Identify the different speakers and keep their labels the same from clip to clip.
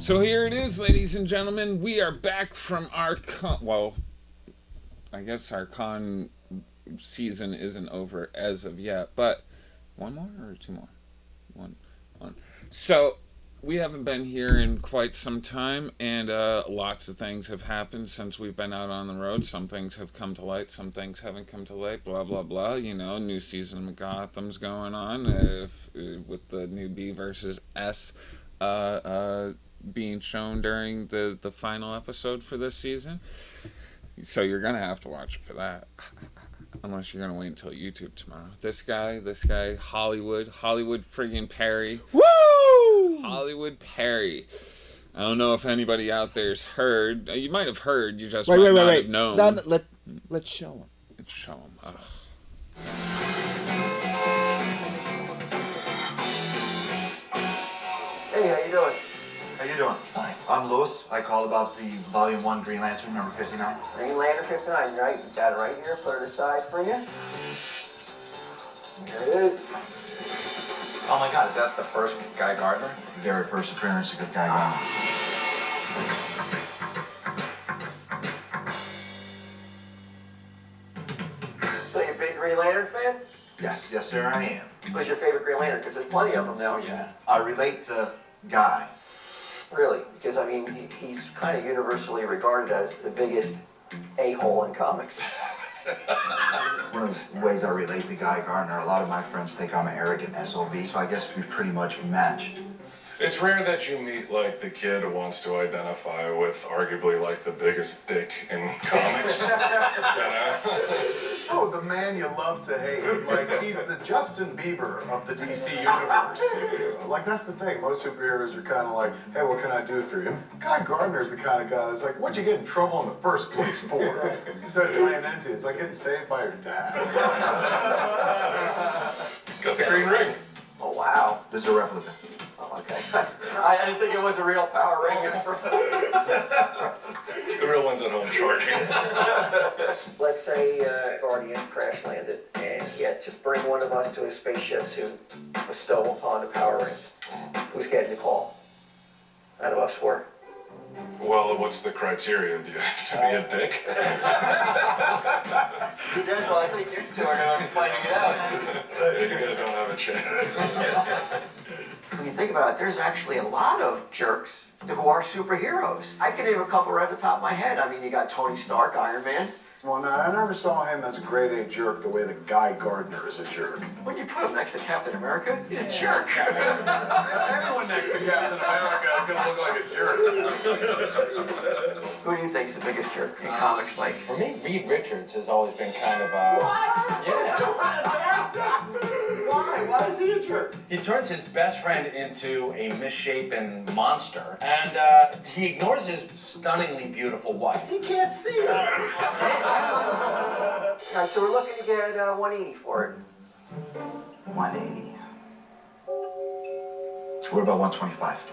Speaker 1: So here it is, ladies and gentlemen. We are back from our con. Well, I guess our con season isn't over as of yet, but one more or two more? One. So we haven't been here in quite some time, and lots of things have happened since we've been out on the road. Some things have come to light, some things haven't come to light, blah, blah, blah. You know, new season of Gotham's going on with the new B versus S being shown during the final episode for this season. So you're going to have to watch it for that. Unless you're going to wait until YouTube tomorrow. This guy, Hollywood friggin' Perry.
Speaker 2: Woo!
Speaker 1: Hollywood Perry. I don't know if anybody out there's heard. You might have heard, you just might not have known.
Speaker 2: No, let's show him.
Speaker 1: Let's show him.
Speaker 3: Hey, how you doing?
Speaker 4: How you doing?
Speaker 3: Fine.
Speaker 4: I'm Lewis. I called about the Volume 1 Green Lantern, number 59.
Speaker 3: Green Lantern 59, right? You got it right here. Put it aside for you. Here it is.
Speaker 5: Oh my God, is that the first Guy Gardner?
Speaker 4: The very first appearance of Good Guy Gardner.
Speaker 3: So you're a big Green Lantern fan?
Speaker 4: Yes, sir, I am.
Speaker 3: Who's your favorite Green Lantern? Because there's plenty of them now.
Speaker 4: Yeah. I relate to Guy.
Speaker 3: Really? Because, I mean, he's kind of universally regarded as the biggest a-hole in comics.
Speaker 4: It's one of the ways I relate to Guy Gardner. A lot of my friends think I'm an arrogant SOB, so I guess we pretty much matched.
Speaker 6: It's rare that you meet, like, the kid who wants to identify with arguably, like, the biggest dick in comics. You know?
Speaker 7: Oh, the man you love to hate. Like, he's the Justin Bieber of the DC universe. Like, that's the thing. Most superheroes are kind of like, hey, what can I do for you? Guy Gardner's the kind of guy that's like, what'd you get in trouble in the first place for? He starts laying into it. It's like getting saved by your dad.
Speaker 6: Got the green ring.
Speaker 3: Oh, wow.
Speaker 4: This is a replica.
Speaker 3: Oh, okay. I didn't think it was a real power ring.
Speaker 6: The real one's at home charging.
Speaker 3: Let's say Guardian crash landed, and he had to bring one of us to his spaceship to bestow upon the power ring. Who's getting the call? Out of us four.
Speaker 6: Well, what's the criteria? Do you have to be a dick?
Speaker 3: That's why I think you two are going to be fighting it out.
Speaker 6: You guys don't have a chance.
Speaker 3: When you think about it, there's actually a lot of jerks who are superheroes. I can name a couple right off the top of my head. I mean, you got Tony Stark, Iron Man.
Speaker 7: Well, no, I never saw him as a grade A jerk the way that Guy Gardner is a jerk.
Speaker 3: When you put him next to Captain America, he's a jerk.
Speaker 7: Anyone next to Captain America is going to look like a jerk.
Speaker 3: Who do you think is the biggest jerk in comics, Mike?
Speaker 5: For me, Reed Richards has always been kind of a...
Speaker 7: Yeah. Why is he a jerk?
Speaker 5: He turns his best friend into a misshapen monster, and he ignores his stunningly beautiful wife.
Speaker 7: He can't see her.
Speaker 3: Alright, so we're looking to get 180 for it.
Speaker 4: 180. What about 125?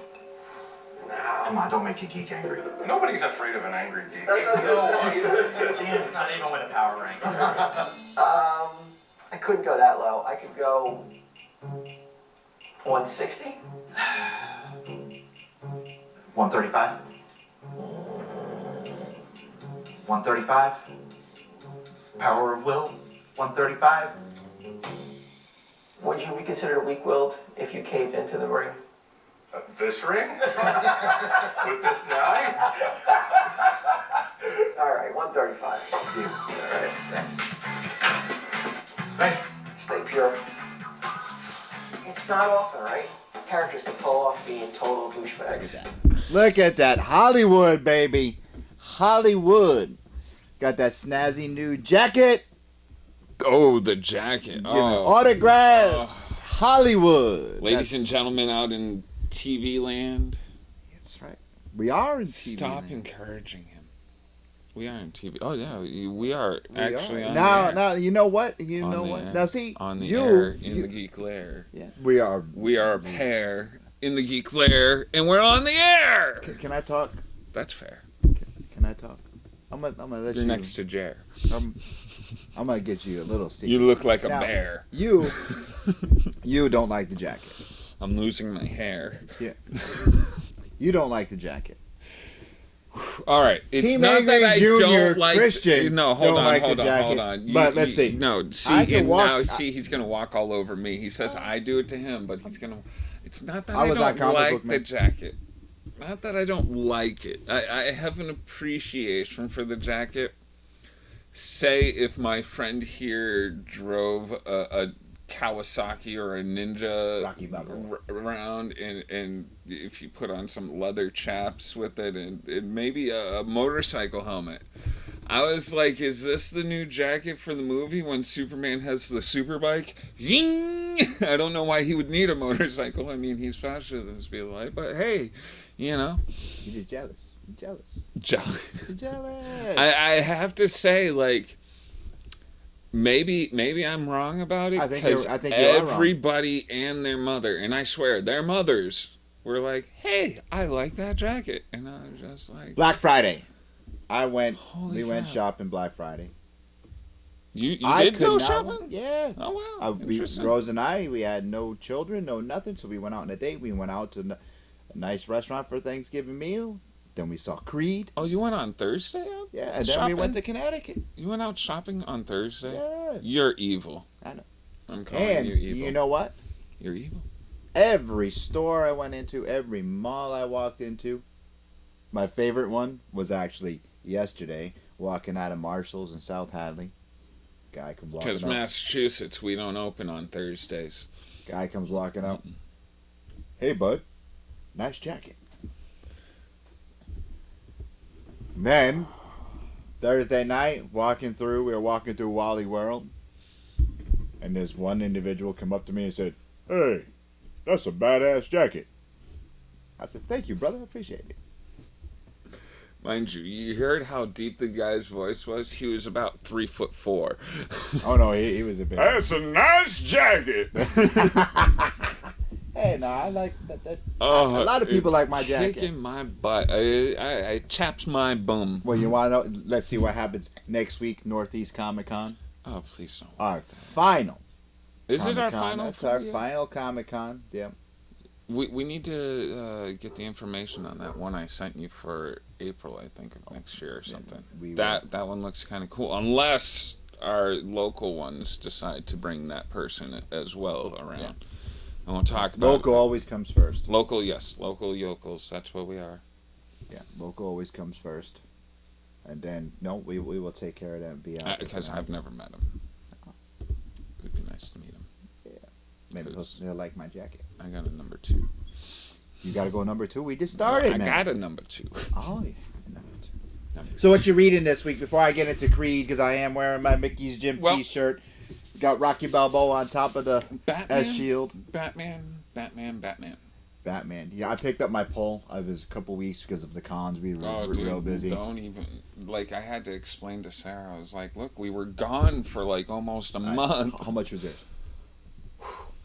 Speaker 4: Come on, don't make a geek angry.
Speaker 6: Nobody's afraid of an angry geek.
Speaker 5: Damn, not even with a power ring.
Speaker 3: I couldn't go that low. I could go 160.
Speaker 4: 135? 135? Power of will? 135?
Speaker 3: Would you be considered weak-willed if you caved into the ring?
Speaker 6: This ring? With this guy?
Speaker 3: Alright, 135.
Speaker 4: Deal.
Speaker 3: Alright.
Speaker 4: Thanks.
Speaker 3: Stay pure. It's not often, right? Characters can pull off being total douchebags.
Speaker 2: Look at that. Hollywood, baby. Hollywood. Got that snazzy new jacket.
Speaker 1: Oh, the jacket.
Speaker 2: Giving autographs. Hollywood.
Speaker 1: Ladies and gentlemen out in TV land.
Speaker 2: That's right. We are in TV
Speaker 1: Stop
Speaker 2: land.
Speaker 1: encouraging him. We are in TV. Oh, yeah. We are actually on
Speaker 2: now,
Speaker 1: the air.
Speaker 2: You know what? You
Speaker 1: On
Speaker 2: know
Speaker 1: the
Speaker 2: what?
Speaker 1: air.
Speaker 2: Now, see.
Speaker 1: On the
Speaker 2: you,
Speaker 1: air in the Geek Lair.
Speaker 2: Yeah. We are.
Speaker 1: We are a pair in the Geek Lair, and we're on the air.
Speaker 2: Can I talk?
Speaker 1: That's fair.
Speaker 2: Can I talk? I'm gonna let
Speaker 1: You're
Speaker 2: you.
Speaker 1: next to Jer.
Speaker 2: I'm gonna get you a little secret.
Speaker 1: You look like a
Speaker 2: Now,
Speaker 1: bear.
Speaker 2: You don't like the jacket.
Speaker 1: I'm losing my hair.
Speaker 2: Yeah. You don't like the jacket.
Speaker 1: All right, it's
Speaker 2: Team
Speaker 1: not
Speaker 2: Angry
Speaker 1: that I
Speaker 2: Jr.
Speaker 1: don't like.
Speaker 2: Christian
Speaker 1: No, hold
Speaker 2: don't
Speaker 1: on,
Speaker 2: like
Speaker 1: hold
Speaker 2: the
Speaker 1: on,
Speaker 2: jacket.
Speaker 1: hold on.
Speaker 2: But let's see.
Speaker 1: No, see,
Speaker 2: I can
Speaker 1: and
Speaker 2: walk-
Speaker 1: now see, he's gonna walk all over me. He says I do it to him, but he's gonna. It's not that
Speaker 2: I
Speaker 1: I,
Speaker 2: was that
Speaker 1: don't
Speaker 2: comic
Speaker 1: like
Speaker 2: book
Speaker 1: the
Speaker 2: man.
Speaker 1: jacket. Not that I don't like it. I have an appreciation for the jacket. Say if my friend here drove a Kawasaki or a Ninja
Speaker 2: Rocky Balboa.
Speaker 1: around, and if you put on some leather chaps with it and maybe a motorcycle helmet. I was like, is this the new jacket for the movie when Superman has the super bike? Ying! I don't know why he would need a motorcycle. I mean, he's faster than the speed of light, but hey, you know.
Speaker 2: You're just jealous. You're jealous.
Speaker 1: Jealous.
Speaker 2: You're jealous.
Speaker 1: I have to say, like, maybe I'm wrong about it,
Speaker 2: I think
Speaker 1: because
Speaker 2: I think you are wrong.
Speaker 1: everybody and their mother, and I swear their mothers were like, "Hey, I like that jacket," and I was just like,
Speaker 2: Black Friday.
Speaker 1: Holy
Speaker 2: We went
Speaker 1: cow.
Speaker 2: shopping Black Friday.
Speaker 1: "You
Speaker 2: I
Speaker 1: did
Speaker 2: could
Speaker 1: go
Speaker 2: not-
Speaker 1: shopping?"
Speaker 2: Yeah.
Speaker 1: Oh wow, interesting.
Speaker 2: Rose and I, we had no children, no nothing, so we went out on a date. We went out to a nice restaurant for a Thanksgiving meal. Then we saw Creed.
Speaker 1: Oh, you went on Thursday?
Speaker 2: Yeah, and then
Speaker 1: Shopping?
Speaker 2: we went to Connecticut.
Speaker 1: You went out shopping on Thursday?
Speaker 2: Yeah.
Speaker 1: You're evil.
Speaker 2: I know.
Speaker 1: I'm calling
Speaker 2: And
Speaker 1: you evil.
Speaker 2: you know what?
Speaker 1: You're evil.
Speaker 2: Every store I went into, every mall I walked into, my favorite one was actually yesterday, walking out of Marshall's in South Hadley. Guy comes walking
Speaker 1: Because
Speaker 2: up.
Speaker 1: Massachusetts, we don't open on Thursdays.
Speaker 2: Guy comes walking up. Hey, bud. Nice jacket. Then, Thursday night, we were walking through Wally World, and this one individual come up to me and said, "Hey, that's a badass jacket." I said, "Thank you, brother. I appreciate it."
Speaker 1: Mind you, you heard how deep the guy's voice was? He was about 3'4".
Speaker 2: Oh, no, he was a bit.
Speaker 1: That's a nice jacket.
Speaker 2: Hey, no, I like that.
Speaker 1: Oh,
Speaker 2: a lot of people
Speaker 1: it's
Speaker 2: like my jacket.
Speaker 1: Kicking my butt. I chaps my bum.
Speaker 2: Well, you want to know? Let's see what happens next week, Northeast Comic Con.
Speaker 1: Oh, please don't.
Speaker 2: Our final.
Speaker 1: Is it our
Speaker 2: Comic-Con.
Speaker 1: final?
Speaker 2: That's
Speaker 1: for
Speaker 2: our
Speaker 1: the year?
Speaker 2: final Comic Con. Yep.
Speaker 1: We need to get the information on that one I sent you for April, I think, of next year or something.
Speaker 2: we will.
Speaker 1: That one looks kind of cool. Unless our local ones decide to bring that person as well around.
Speaker 2: Yeah.
Speaker 1: And we'll talk about
Speaker 2: Local always comes first.
Speaker 1: Local, yes. Local yokels. That's what we are.
Speaker 2: Yeah, local always comes first. And then, no, we will take care of that and be out there
Speaker 1: Because
Speaker 2: tonight.
Speaker 1: I've never met him. It would be nice to meet him.
Speaker 2: Maybe they'll like my jacket.
Speaker 1: I got a number 2.
Speaker 2: You got to go number 2. We just started,
Speaker 1: I
Speaker 2: man.
Speaker 1: got a number 2.
Speaker 2: Oh, yeah. Number 2.
Speaker 1: Number
Speaker 2: So what you reading this week before I get into Creed, because I am wearing my Mickey's Gym
Speaker 1: Well-
Speaker 2: t-shirt. Got Rocky Balboa on top of the
Speaker 1: Batman.
Speaker 2: S-Shield.
Speaker 1: Batman.
Speaker 2: Batman. Yeah, I picked up my poll. I was a couple weeks because of the cons. We were
Speaker 1: Oh,
Speaker 2: real
Speaker 1: dude,
Speaker 2: busy.
Speaker 1: don't even, like, I had to explain to Sarah. I was like, look, we were gone for, like, almost a month.
Speaker 2: How much was it?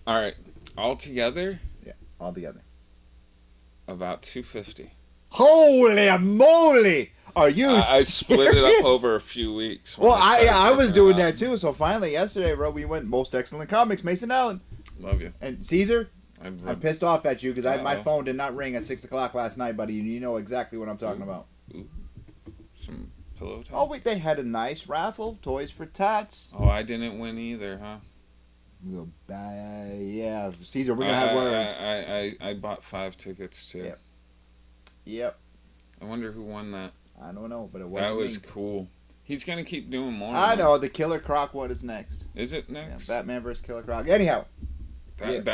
Speaker 1: All right. All together,
Speaker 2: Yeah, all together.
Speaker 1: about $250.
Speaker 2: Holy moly! Are you
Speaker 1: I split it up
Speaker 2: serious?
Speaker 1: over a few weeks. when
Speaker 2: Well, I
Speaker 1: started
Speaker 2: was
Speaker 1: figuring
Speaker 2: doing
Speaker 1: it out.
Speaker 2: that too. So finally, yesterday, bro, we went Most Excellent Comics, Mason Allen.
Speaker 1: Love you.
Speaker 2: And Caesar,
Speaker 1: I've
Speaker 2: I'm
Speaker 1: read
Speaker 2: pissed off at you because my
Speaker 1: Uh-oh.
Speaker 2: phone did not ring at 6 o'clock last night, buddy. You know exactly what I'm talking about.
Speaker 1: some pillow talk.
Speaker 2: Oh, wait, they had a nice raffle, Toys for Tots.
Speaker 1: Oh, I didn't win either, huh?
Speaker 2: Yeah, Caesar, we're going to have words.
Speaker 1: I bought 5 tickets, too.
Speaker 2: Yep. Yep.
Speaker 1: I wonder who won that.
Speaker 2: I don't know, but it wasn't
Speaker 1: That was
Speaker 2: me.
Speaker 1: cool. He's going to keep doing more.
Speaker 2: I
Speaker 1: of them.
Speaker 2: know, the Killer Croc one is next.
Speaker 1: Is it
Speaker 2: Yeah,
Speaker 1: next?
Speaker 2: Batman vs. Killer Croc. Anyhow,
Speaker 1: That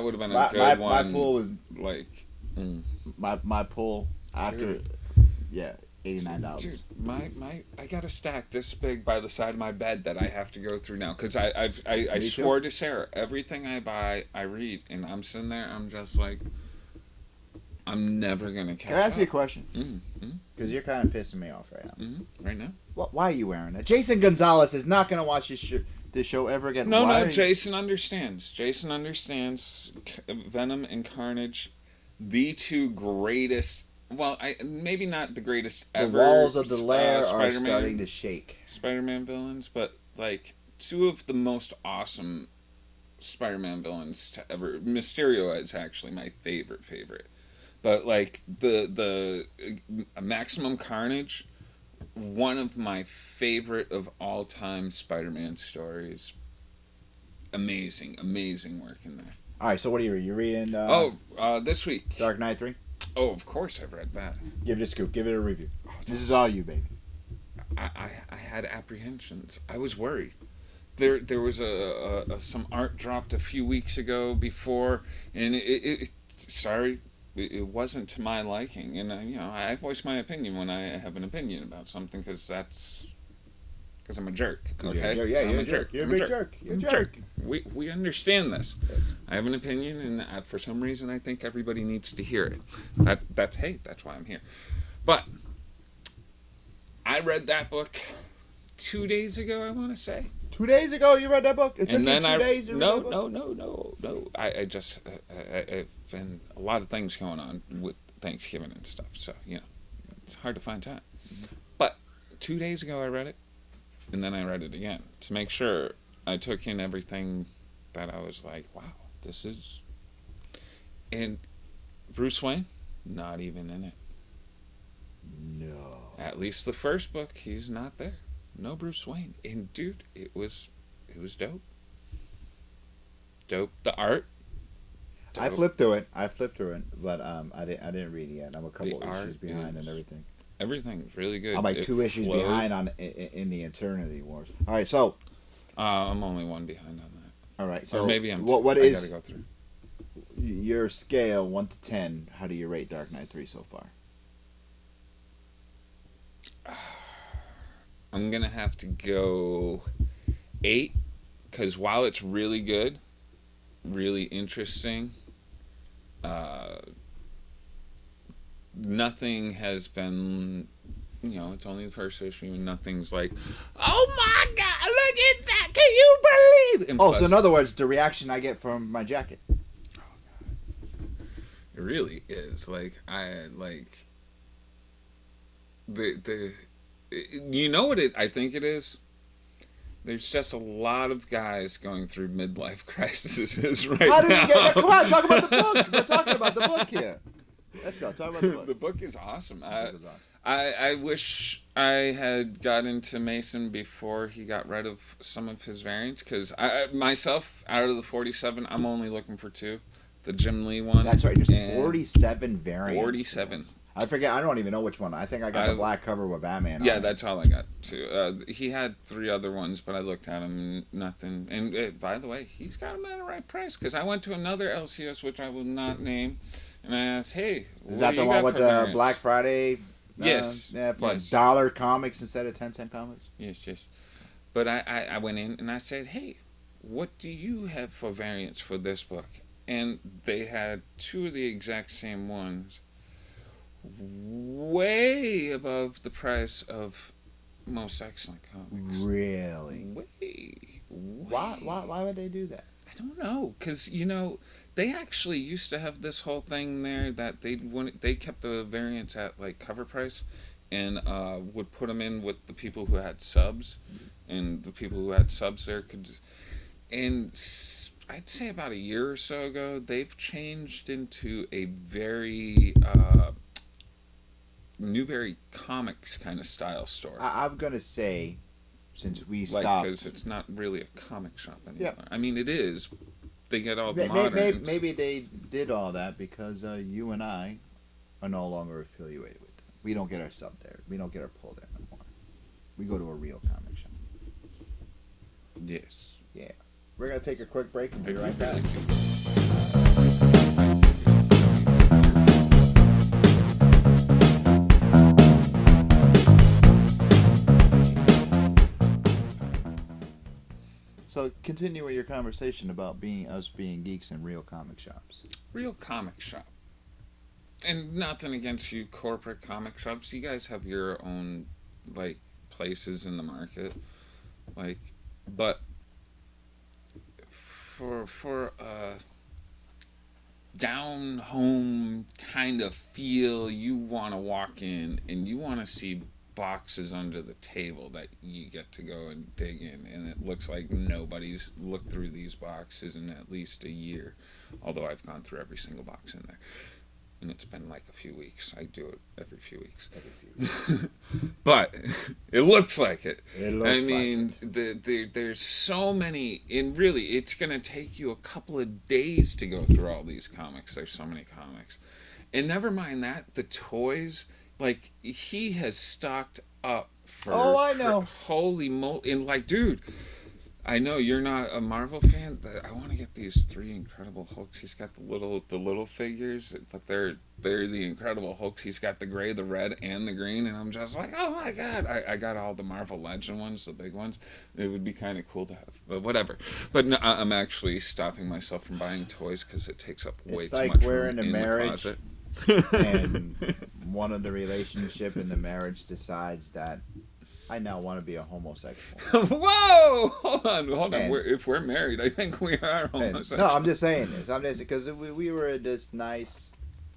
Speaker 1: would have been a
Speaker 2: my,
Speaker 1: good
Speaker 2: my
Speaker 1: one.
Speaker 2: pool was...
Speaker 1: Like,
Speaker 2: My pool after... Yeah, $89.
Speaker 1: dude, I got a stack this big by the side of my bed that I have to go through now because I
Speaker 2: Me too.
Speaker 1: swore to Sarah everything I buy I read, and I'm sitting there, I'm just like, I'm never gonna catch
Speaker 2: Can I ask you a
Speaker 1: up.
Speaker 2: question?
Speaker 1: Mm-hmm.
Speaker 2: Because you're kind of pissing me off right now.
Speaker 1: Right now?
Speaker 2: Why are you wearing that? Jason Gonzalez is not going to watch this show ever again.
Speaker 1: No,
Speaker 2: Why
Speaker 1: no.
Speaker 2: are you-
Speaker 1: Jason understands. Jason understands. Venom and Carnage, the 2 greatest. Well, maybe not the greatest
Speaker 2: The
Speaker 1: ever.
Speaker 2: walls of the lair are
Speaker 1: Spider-Man-
Speaker 2: starting to shake.
Speaker 1: Spider-Man villains, but like 2 of the most awesome Spider-Man villains to ever. Mysterio is actually my favorite. But like the Maximum Carnage, one of my favorite of all time Spider-Man stories. Amazing work in there.
Speaker 2: All right, so what are you reading? You reading
Speaker 1: This week.
Speaker 2: Dark Knight 3?
Speaker 1: Oh, of course I've read that.
Speaker 2: Give it a scoop. Give it a review. This is all you, baby.
Speaker 1: I had apprehensions. I was worried. There was some art dropped a few weeks ago before, and it wasn't to my liking. And I voice my opinion when I have an opinion about something because I'm a jerk. Okay,
Speaker 2: You're a jerk. You're a big jerk. You're a jerk.
Speaker 1: We understand this. I have an opinion, and for some reason, I think everybody needs to hear it. That's why I'm here. But I read that book 2 days ago. I want to say
Speaker 2: 2 days ago, you read that book. It took you 2 days to read that book.
Speaker 1: No. I just I've been a lot of things going on with Thanksgiving and stuff. So it's hard to find time. But 2 days ago, I read it. And then I read it again to make sure I took in everything that I was like, wow, this is... And Bruce Wayne, not even in it.
Speaker 2: No.
Speaker 1: At least the first book, he's not there. No Bruce Wayne. And dude, it was dope. Dope. The art. Dope.
Speaker 2: I flipped through it, but I didn't read it yet. I'm a couple issues behind and everything.
Speaker 1: Everything's really good.
Speaker 2: I'm like 2 issues behind in the Eternity Wars. All right, so
Speaker 1: I'm only one behind on that.
Speaker 2: All right, so
Speaker 1: or maybe I'm.
Speaker 2: What
Speaker 1: I
Speaker 2: is
Speaker 1: gotta go through
Speaker 2: your scale 1 to 10? How do you rate Dark Knight 3 so far?
Speaker 1: I'm gonna have to go 8 because while it's really good, really interesting, nothing has been, it's only the first issue and nothing's like, oh my god, look at that, can you believe? And
Speaker 2: plus, so in other words, the reaction I get from my jacket.
Speaker 1: Oh god. It really is. Like, you know what I think it is? There's just a lot of guys going through midlife crises right now.
Speaker 2: How did we get there? Come on, talk about the book. We're talking about the book here. Let's go. Talk about the book.
Speaker 1: The book is awesome. I wish I had got into Mason before he got rid of some of his variants, because myself, out of the 47, I'm only looking for 2. The Jim Lee one.
Speaker 2: That's right. There's 47 variants.
Speaker 1: 47.
Speaker 2: I forget. I don't even know which one. I think I got the black cover with Batman on it.
Speaker 1: That's all I got, too. He had 3 other ones, but I looked at them, nothing. And by the way, he's got them at the right price, because I went to another LCS, which I will not name, and I asked, hey,
Speaker 2: is that the one with the Black Friday?
Speaker 1: Yes.
Speaker 2: Yeah, for $1 comics instead of 10-cent comics?
Speaker 1: Yes. But I went in and I said, hey, what do you have for variants for this book? And they had 2 of the exact same ones, way above the price of Most Excellent Comics.
Speaker 2: Really?
Speaker 1: Way.
Speaker 2: Why would they do that?
Speaker 1: I don't know, because they actually used to have this whole thing there that they kept the variants at like cover price, and would put them in with the people who had subs, and the people who had subs there could, and I'd say about a year or so ago, they've changed into a very Newberry Comics kind of style store.
Speaker 2: I'm going to say, since we stopped...
Speaker 1: Because it's not really a comic shop anymore.
Speaker 2: Yeah.
Speaker 1: I mean, it is. They get all the moderns.
Speaker 2: Maybe they did all that because you and I are no longer affiliated with them. We don't get our sub there. We don't get our pull there anymore. We go to a real comic shop.
Speaker 1: Yes.
Speaker 2: Yeah. We're going to take a quick break and be right back. So continue with your conversation about us being geeks in real comic shops.
Speaker 1: Real comic shop. And nothing against you corporate comic shops. You guys have your own places in the market. But for a down home kind of feel, you want to walk in and you want to see boxes under the table that you get to go and dig in, and it looks like nobody's looked through these boxes in at least a year, although I've gone through every single box in there. and it's been like a few weeks. I do it every few weeks. But it looks like it. I mean, there's so many, and really, it's going to take you a couple of days to go through all these comics. There's so many comics. And never mind that, the toys, like, he has stocked up for...
Speaker 2: Oh, I know.
Speaker 1: Holy moly. And, like, dude... I know you're not a Marvel fan. I want to get these 3 Incredible Hulks. He's got the little figures, but they're the Incredible Hulks. He's got the gray, the red, and the green, and I'm just like, oh my god! I got all the Marvel Legend ones, the big ones. It would be kind of cool to have, but whatever. But no, I'm actually stopping myself from buying toys because it takes up way too much room in the closet.
Speaker 2: And one of the relationship in the marriage decides that I now want to be a homosexual.
Speaker 1: Whoa! Hold on. If we're married, I think we are homosexual.
Speaker 2: No, I'm just saying this. Because we were in this nice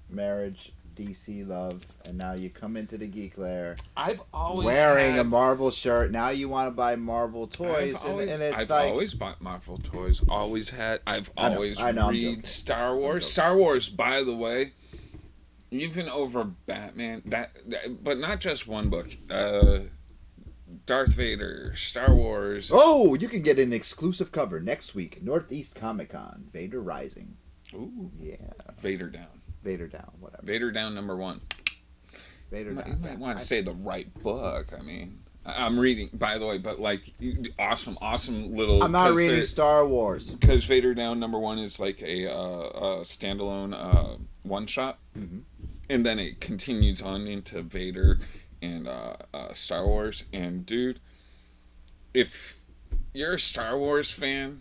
Speaker 2: marriage, DC love, and now you come into the Geek Lair.
Speaker 1: I've always
Speaker 2: wearing a Marvel shirt. Now you want to buy Marvel toys, and it's
Speaker 1: I've
Speaker 2: like
Speaker 1: always bought Marvel toys. Always had. I've always
Speaker 2: read
Speaker 1: Star Wars. Star Wars, by the way, even over Batman. But not just one book. Darth Vader, Star Wars.
Speaker 2: Oh, you can get an exclusive cover next week, Northeast Comic Con. Vader Rising.
Speaker 1: Ooh.
Speaker 2: Yeah.
Speaker 1: Vader Down.
Speaker 2: Vader Down, whatever.
Speaker 1: Vader Down #1.
Speaker 2: Vader Down.
Speaker 1: You might want to say the right book. I mean, I'm reading, by the way, but like, awesome little...
Speaker 2: I'm not reading Star Wars.
Speaker 1: Because Vader Down #1 is like a standalone one-shot. Mm-hmm. And then it continues on into Vader and Star Wars. And dude, if you're a Star Wars fan,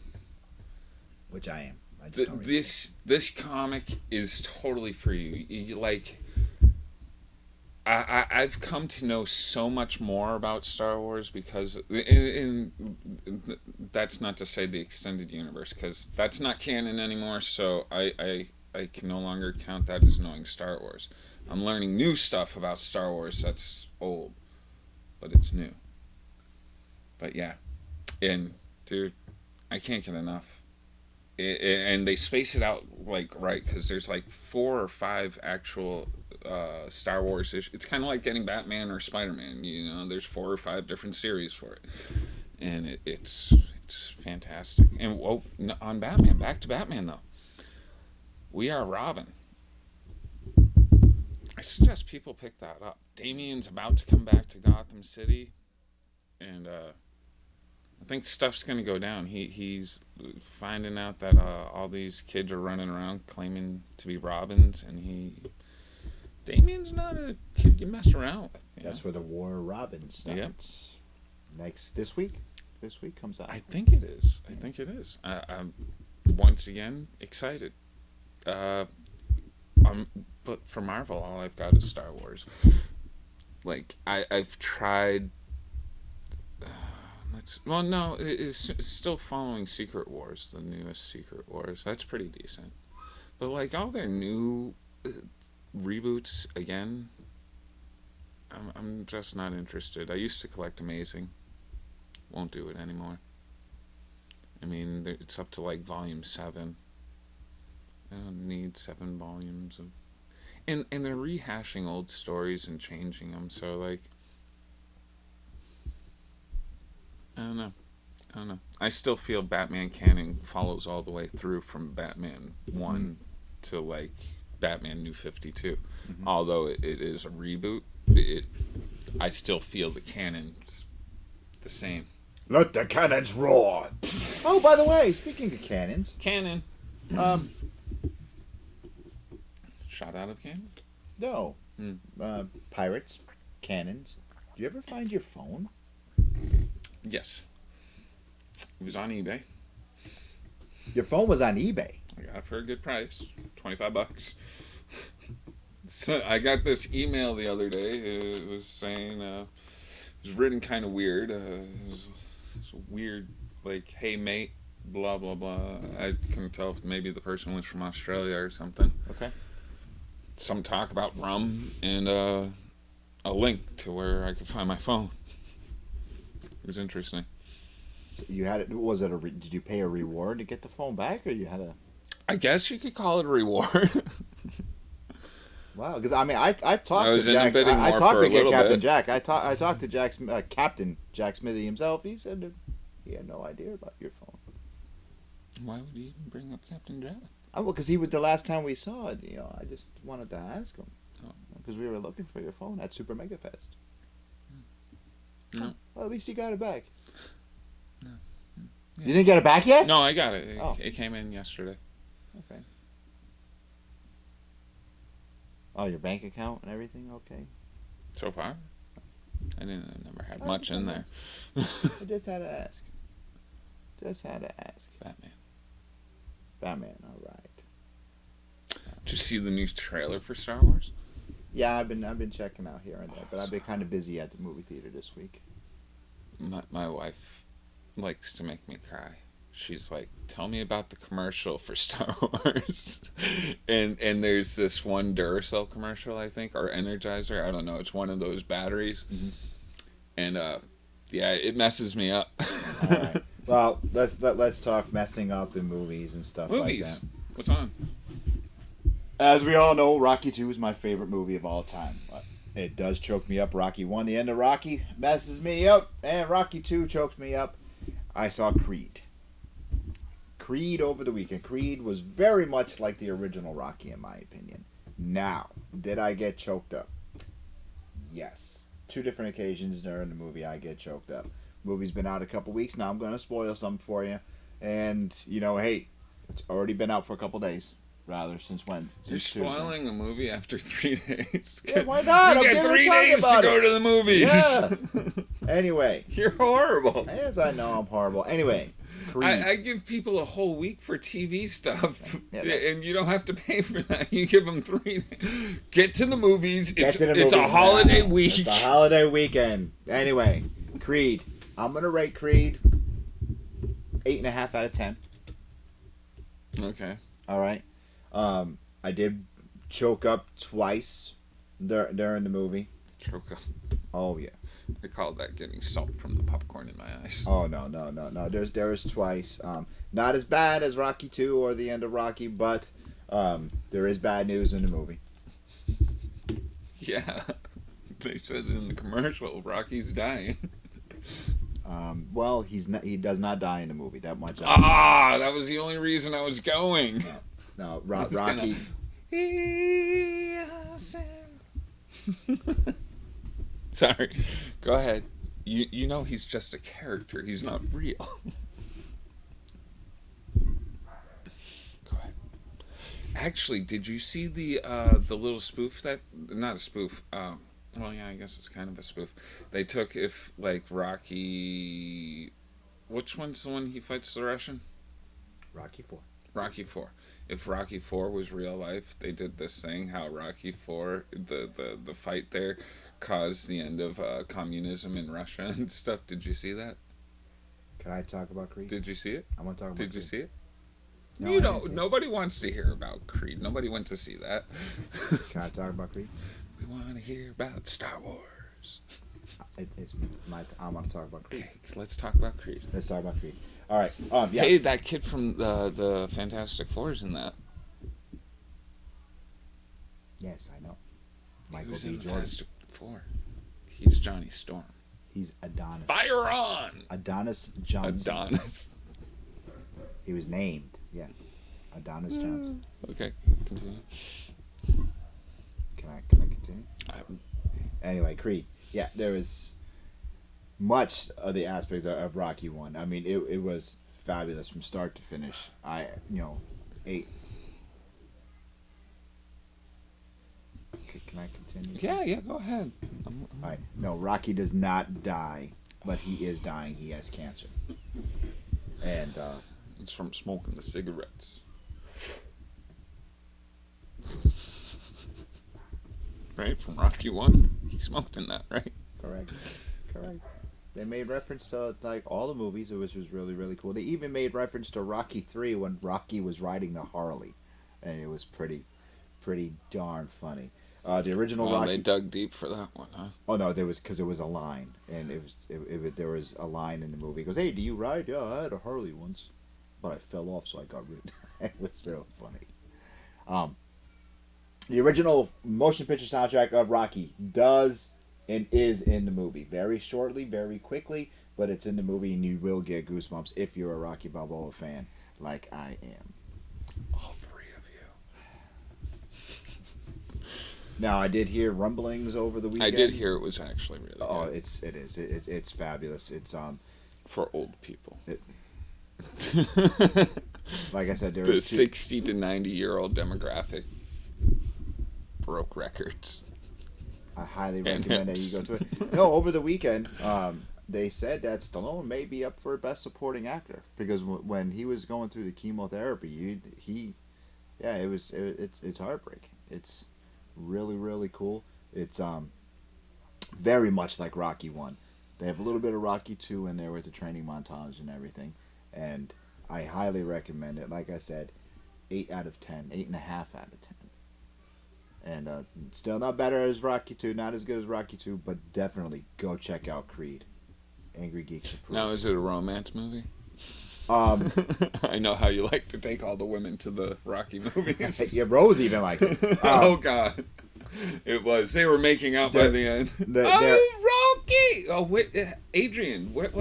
Speaker 2: which I am,
Speaker 1: this comic is totally for you. Like, I've come to know so much more about Star Wars because, and that's not to say the extended universe, because that's not canon anymore. So I can no longer count that as knowing Star Wars. I'm learning new stuff about Star Wars that's old, but it's new. But yeah, and dude, I can't get enough. And they space it out like right, because there's like 4 or 5 actual Star Wars issues. It's kind of like getting Batman or Spider-Man. You know, there's 4 or 5 different series for it, and it's fantastic. And on Batman, back to Batman though. We Are Robin. I suggest people pick that up. Damien's about to come back to Gotham City, and I think stuff's going to go down. He's finding out that all these kids are running around claiming to be Robins, and Damien's not a kid you mess around with.
Speaker 2: That's where the War of Robin starts. Yep. This week? This week comes out.
Speaker 1: I think it is. I'm once again excited. But for Marvel, all I've got is Star Wars. Like, I've tried... it's still following Secret Wars, the newest Secret Wars. That's pretty decent. But, like, all their new reboots, again, I'm just not interested. I used to collect Amazing. Won't do it anymore. I mean, it's up to, like, volume 7. I don't need 7 volumes of... And they're rehashing old stories and changing them, so, like... I don't know. I still feel Batman canon follows all the way through from Batman 1 to, like, Batman New 52. Mm-hmm. Although it is a reboot, I still feel the canon's the same.
Speaker 2: Let the cannons roar! Oh, by the way, speaking of cannons...
Speaker 1: Cannon! Shot out of cannon?
Speaker 2: No. Pirates. Cannons. Do you ever find your phone?
Speaker 1: Yes. It was on eBay.
Speaker 2: Your phone was on eBay?
Speaker 1: I got it for a good price. $25. So I got this email the other day. It was saying, it was written kind of weird. It was weird, like, hey mate, blah, blah, blah. I couldn't tell if maybe the person was from Australia or something.
Speaker 2: Okay.
Speaker 1: Some talk about rum and a link to where I could find my phone. It was interesting.
Speaker 2: So you had it. Did you pay a reward to get the phone back, or you had a?
Speaker 1: I guess you could call it a reward.
Speaker 2: Wow, because I mean, I talked
Speaker 1: I was
Speaker 2: to
Speaker 1: in a
Speaker 2: Jack.
Speaker 1: bidding
Speaker 2: I
Speaker 1: war
Speaker 2: talked
Speaker 1: for
Speaker 2: to
Speaker 1: a little
Speaker 2: Captain
Speaker 1: bit.
Speaker 2: Jack. I talked to Jack's Captain Jack Smithy himself. He said that he had no idea about your phone.
Speaker 1: Why would you even bring up Captain Jack?
Speaker 2: Oh, well, because he was the last time we saw it. You know, I just wanted to ask him
Speaker 1: Oh.
Speaker 2: because we were looking for your phone at Super Mega Fest.
Speaker 1: No.
Speaker 2: Well, at least you got it back.
Speaker 1: No.
Speaker 2: You didn't get it back yet?
Speaker 1: No, I got it.
Speaker 2: Oh.
Speaker 1: It came in yesterday.
Speaker 2: Okay. Oh, your bank account and everything okay?
Speaker 1: So far, I never had much in there.
Speaker 2: I just had to ask.
Speaker 1: Batman.
Speaker 2: Batman, all right.
Speaker 1: Did you see the new trailer for Star Wars?
Speaker 2: Yeah, I've been checking out here and there, but I've been kind of busy at the movie theater this week.
Speaker 1: My wife likes to make me cry. She's like, tell me about the commercial for Star Wars. and there's this one Duracell commercial, I think, or Energizer. I don't know. It's one of those batteries.
Speaker 2: Mm-hmm.
Speaker 1: And, yeah, it messes me up.
Speaker 2: All right. Well, let's talk messing up in movies and stuff
Speaker 1: Movies.
Speaker 2: like that.
Speaker 1: What's on?
Speaker 2: As we all know, Rocky 2 is my favorite movie of all time. It does choke me up. Rocky 1, the end of Rocky, messes me up. And Rocky 2 chokes me up. I saw Creed. Creed over the weekend. Creed was very much like the original Rocky, in my opinion. Now, did I get choked up? Yes. 2 different occasions during the movie I get choked up. Movie's been out a couple weeks now. I'm going to spoil something for you. And, you know, hey, it's already been out for a couple days. Rather, since when? Since
Speaker 1: You're
Speaker 2: Tuesday.
Speaker 1: spoiling a movie after 3 days.
Speaker 2: Yeah, why not?
Speaker 1: You
Speaker 2: I'm
Speaker 1: got
Speaker 2: gonna
Speaker 1: 3
Speaker 2: talk
Speaker 1: days to
Speaker 2: about
Speaker 1: go
Speaker 2: it.
Speaker 1: to the movies.
Speaker 2: Yeah. Anyway.
Speaker 1: You're horrible.
Speaker 2: Yes, I know I'm horrible. Anyway, Creed.
Speaker 1: I give people a whole week for TV stuff,
Speaker 2: Yeah,
Speaker 1: and you don't have to pay for that. You give them 3 days. Get to the movies.
Speaker 2: Get to the
Speaker 1: It's a
Speaker 2: movies
Speaker 1: holiday
Speaker 2: now.
Speaker 1: week.
Speaker 2: It's a holiday weekend. Anyway, Creed. I'm gonna rate Creed 8.5 out of 10.
Speaker 1: Okay.
Speaker 2: All right. I did choke up twice during the movie.
Speaker 1: Choke up.
Speaker 2: Oh yeah.
Speaker 1: I call that getting salt from the popcorn in my eyes.
Speaker 2: Oh no. There was twice. Not as bad as Rocky 2 or the end of Rocky, but there is bad news in the movie.
Speaker 1: Yeah. They said in the commercial, Rocky's dying.
Speaker 2: Well, he does not die in the movie. That much.
Speaker 1: That was the only reason I was going.
Speaker 2: No,
Speaker 1: It's
Speaker 2: Rocky.
Speaker 1: Sorry. Go ahead. You know he's just a character. He's not real. Go ahead. Actually, did you see the little spoof that not a spoof? Well, yeah, I guess it's kind of a spoof. They took if like Rocky. Which one's the one he fights the Russian?
Speaker 2: Rocky 4.
Speaker 1: Rocky 4. If Rocky 4 was real life, they did this thing how Rocky 4, the fight there, caused the end of communism in Russia and stuff. Did you see that?
Speaker 2: Can I talk about Creed?
Speaker 1: Did you see it?
Speaker 2: I want to talk about
Speaker 1: Did you
Speaker 2: Creed.
Speaker 1: see it?
Speaker 2: No,
Speaker 1: You
Speaker 2: I
Speaker 1: don't.
Speaker 2: didn't see it.
Speaker 1: Nobody wants to hear about Creed. Nobody went to see that.
Speaker 2: Can I talk about Creed?
Speaker 1: We want to hear about Star Wars.
Speaker 2: I want to talk about Creed.
Speaker 1: Okay, let's talk about Creed.
Speaker 2: Let's talk about Creed. All right. Yeah.
Speaker 1: Hey, that kid from the Fantastic Four is in that.
Speaker 2: Yes, I know.
Speaker 1: He
Speaker 2: Michael
Speaker 1: was
Speaker 2: B.
Speaker 1: in the
Speaker 2: Jordan.
Speaker 1: Fantastic Four. He's Johnny Storm.
Speaker 2: He's Adonis.
Speaker 1: Fire on!
Speaker 2: Adonis Johnson.
Speaker 1: Adonis.
Speaker 2: He was named. Yeah. Adonis Johnson.
Speaker 1: Okay, continue.
Speaker 2: Can I continue?
Speaker 1: I,
Speaker 2: Anyway, Creed. Yeah, there was much of the aspects of Rocky 1. I mean, it was fabulous from start to finish. Can I continue?
Speaker 1: yeah, go ahead.
Speaker 2: All right. No, Rocky does not die, but he is dying. He has cancer. And
Speaker 1: It's from smoking the cigarettes. Right? From Rocky 1? He smoked in that, right?
Speaker 2: correct. They made reference to like all the movies, which was really, really cool. They even made reference to Rocky 3 when Rocky was riding the Harley, and it was pretty darn funny. The original
Speaker 1: Well,
Speaker 2: Rocky.
Speaker 1: they dug deep for that one, huh?
Speaker 2: Oh no, because it was a line, and there was a line in the movie. He goes, "Hey, do you ride? Yeah, I had a Harley once, but I fell off, so I got rid." It was real funny. The original motion picture soundtrack of Rocky does and is in the movie. Very shortly, very quickly, but it's in the movie, and you will get goosebumps if you're a Rocky Balboa fan, like I am.
Speaker 1: All three of you.
Speaker 2: Now, I did hear rumblings over the weekend.
Speaker 1: I did hear it was actually really
Speaker 2: Oh,
Speaker 1: good.
Speaker 2: it's fabulous. It's
Speaker 1: For old people.
Speaker 2: Like I said, there
Speaker 1: The
Speaker 2: is
Speaker 1: 60 to 90-year-old demographic broke records.
Speaker 2: I highly recommend that you go to it. No, over the weekend, they said that Stallone may be up for Best Supporting Actor because when he was going through the chemotherapy, it's heartbreaking. It's really, really cool. It's very much like Rocky 1. They have a little bit of Rocky 2 in there with the training montage and everything, and I highly recommend it. Like I said, 8 out of 10, 8.5 out of 10. And still not better as Rocky 2, not as good as Rocky 2, but definitely go check out Creed. Angry Geeks approved.
Speaker 1: Now, is it a romance movie?
Speaker 2: Um,
Speaker 1: I know how you like to take all the women to the Rocky movies.
Speaker 2: yeah, Rose even liked it.
Speaker 1: Oh, God. It was. They were making out by the end. Rocky! Oh, wait. Adrian. What?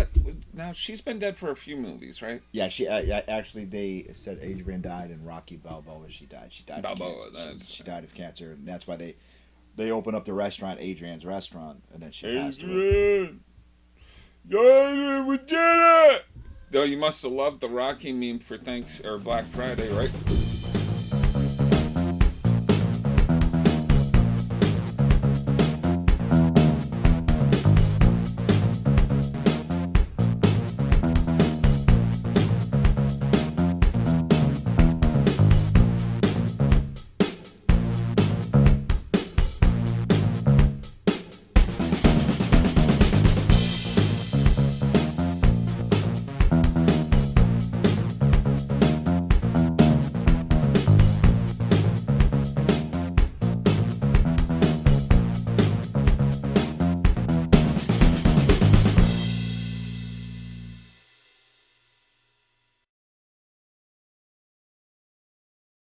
Speaker 1: Now, she's been dead for a few movies, right?
Speaker 2: Yeah, she actually, they said Adrian died and Rocky Balboa, she died. She died
Speaker 1: Balboa,
Speaker 2: of cancer. She died of cancer, and that's why they opened up the restaurant, Adrian's Restaurant, and then she passed away.
Speaker 1: Adrian, we did it! No, you must have loved the Rocky meme for Black Friday, right?